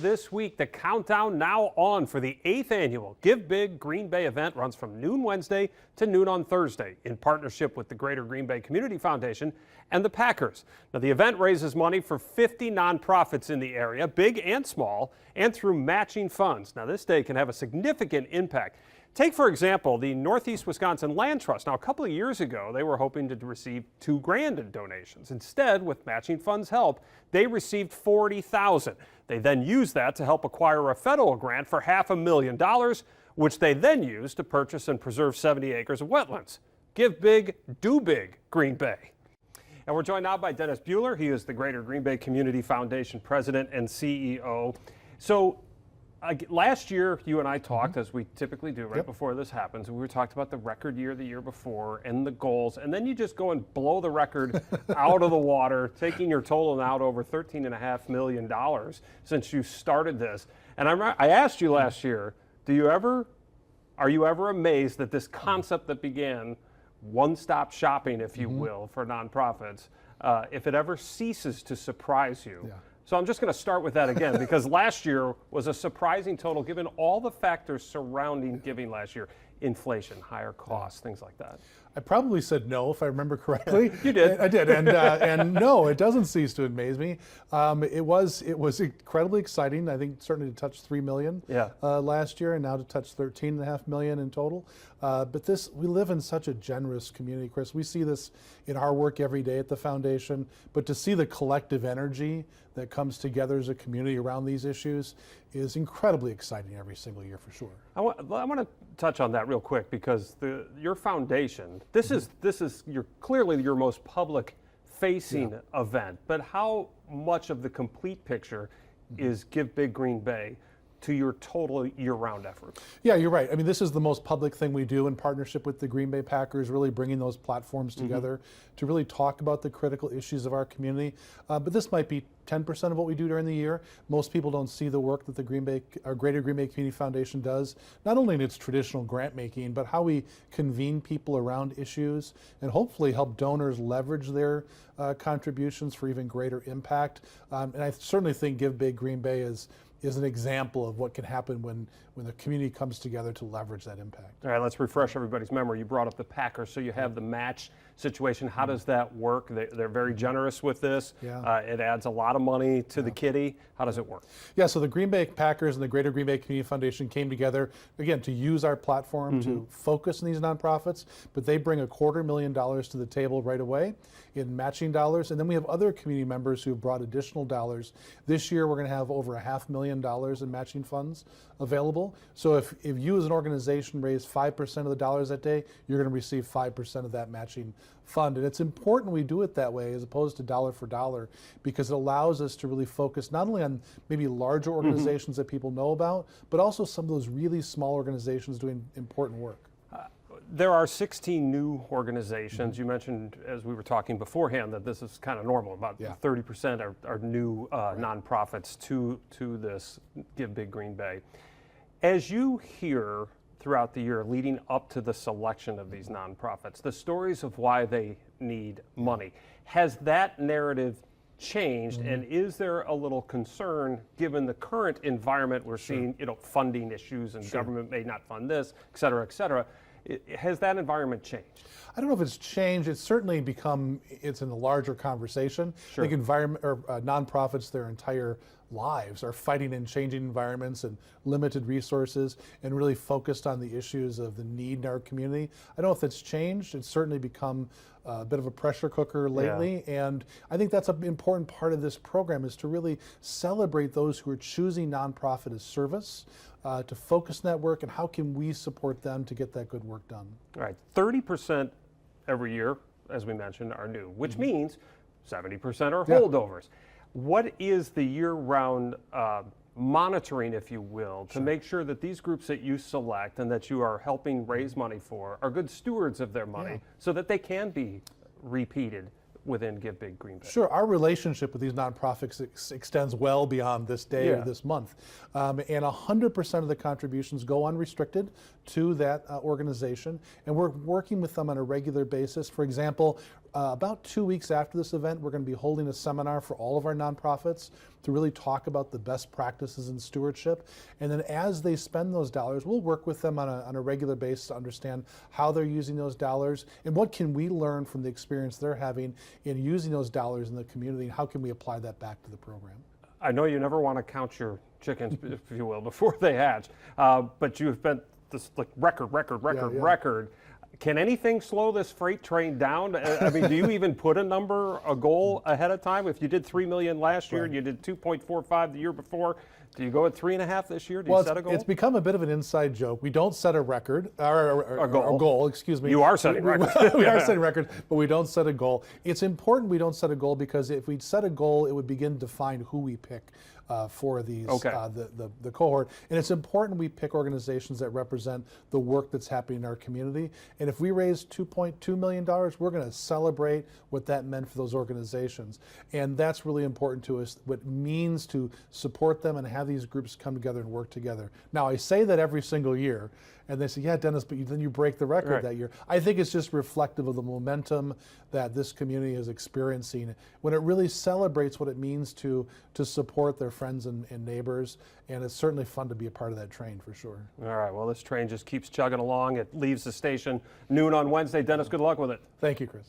this week. The countdown now on for the 8th annual Give Big Green Bay event runs from noon Wednesday to noon on Thursday in partnership with the Greater Green Bay Community Foundation and the Packers. Now, the event raises money for 50 nonprofits in the area, big and small, and through matching funds. Now, this day can have a significant impact. Take, for example, the Northeast Wisconsin Land Trust. Now, a couple of years ago, they were hoping to receive $2,000 in donations. Instead, with matching funds help, they received $40,000. They then used that to help acquire a federal grant for $500,000, which they then used to purchase and preserve 70 acres of wetlands. Give big, do big, Green Bay. And we're joined now by Dennis Buehler. He is the Greater Green Bay Community Foundation President and CEO. So, last year, you and I talked, as we typically do right before this happens, and we talked about the record year the year before and the goals, and then you just go and blow the record out of the water, taking your total out over $13.5 million since you started this. And I asked you last year, are you ever amazed that this concept that began one-stop shopping, if you will, for nonprofits, if it ever ceases to surprise you? So I'm just going to start with that again, because last year was a surprising total given all the factors surrounding giving last year. Inflation, higher costs, things like that. I probably said no, if I remember correctly. You did. I did, and no, it doesn't cease to amaze me. It was incredibly exciting. I think certainly to touch 3 million last year, and now to touch 13.5 million in total. But we live in such a generous community, Chris. We see this in our work every day at the foundation. But to see the collective energy that comes together as a community around these issues is incredibly exciting every single year, for sure. I want to touch on that real quick, because your foundation, this is clearly your most public facing event, but how much of the complete picture is Give Big Green Bay to your total year-round effort? Yeah, you're right. I mean, this is the most public thing we do in partnership with the Green Bay Packers, really bringing those platforms together to really talk about the critical issues of our community. But this might be 10% of what we do during the year. Most people don't see the work that the Greater Green Bay Community Foundation does, not only in its traditional grant making, but how we convene people around issues and hopefully help donors leverage their contributions for even greater impact. And I certainly think Give Big Green Bay is an example of what can happen when the community comes together to leverage that impact. All right, let's refresh everybody's memory. You brought up the Packers, so you have the match situation. How does that work? They're very generous with this. It adds a lot of money to the kitty. How does it work? Yeah, so the Green Bay Packers and the Greater Green Bay Community Foundation came together, again, to use our platform to focus on these nonprofits, but they bring $250,000 to the table right away in matching dollars. And then we have other community members who have brought additional dollars. This year, we're going to have over $500,000 in matching funds available. So if you as an organization raise 5% of the dollars that day, you're going to receive 5% of that matching fund. And it's important we do it that way as opposed to dollar for dollar, because it allows us to really focus not only on maybe larger organizations that people know about, but also some of those really small organizations doing important work. There are 16 new organizations. You mentioned, as we were talking beforehand, that this is kind of normal. About 30% are new nonprofits to this Give Big Green Bay. As you hear throughout the year leading up to the selection of these nonprofits, the stories of why they need money, has that narrative changed, and is there a little concern given the current environment we're seeing, funding issues and government may not fund this, et cetera, et cetera? Has that environment changed? I don't know if it's changed. It's certainly it's in the larger conversation. I think nonprofits, their entire lives are fighting in changing environments and limited resources and really focused on the issues of the need in our community. I don't know if it's changed. It's certainly become a bit of a pressure cooker lately. And I think that's an important part of this program, is to really celebrate those who are choosing nonprofit as service, to focus on that work, and how can we support them to get that good work done. All right, 30% every year, as we mentioned, are new, which means 70% are holdovers. What is the year-round monitoring, if you will, to make sure that these groups that you select and that you are helping raise money for are good stewards of their money so that they can be repeated within Give Big Green Bay? Sure, our relationship with these nonprofits extends well beyond this day or this month. And 100% of the contributions go unrestricted to that organization, and we're working with them on a regular basis. For example, about 2 weeks after this event, we're going to be holding a seminar for all of our nonprofits to really talk about the best practices in stewardship. And then as they spend those dollars, we'll work with them on a regular basis to understand how they're using those dollars and what can we learn from the experience they're having in using those dollars in the community, and how can we apply that back to the program. I know you never want to count your chickens, if you will, before they hatch, but you've been this like record. Can anything slow this freight train down? I mean, do you even put a goal ahead of time? If you did 3 million last year and you did 2.45 the year before, do you go at 3.5 this year? Do you set a goal? It's become a bit of an inside joke. We don't set a record, or a goal, excuse me. You are setting records. We are setting records, but we don't set a goal. It's important we don't set a goal, because if we set a goal, it would begin to define who we pick for these the cohort. And it's important we pick organizations that represent the work that's happening in our community. And if we raise $2.2 million, we're going to celebrate what that meant for those organizations. And that's really important to us, what it means to support them and have these groups come together and work together. Now, I say that every single year, and they say, yeah, Dennis, but then you break the record that year. I think it's just reflective of the momentum that this community is experiencing when it really celebrates what it means to support their friends and neighbors. And it's certainly fun to be a part of that train, for sure. All right, well, this train just keeps chugging along. It leaves the station noon on Wednesday. Dennis, good luck with it. Thank you, Chris.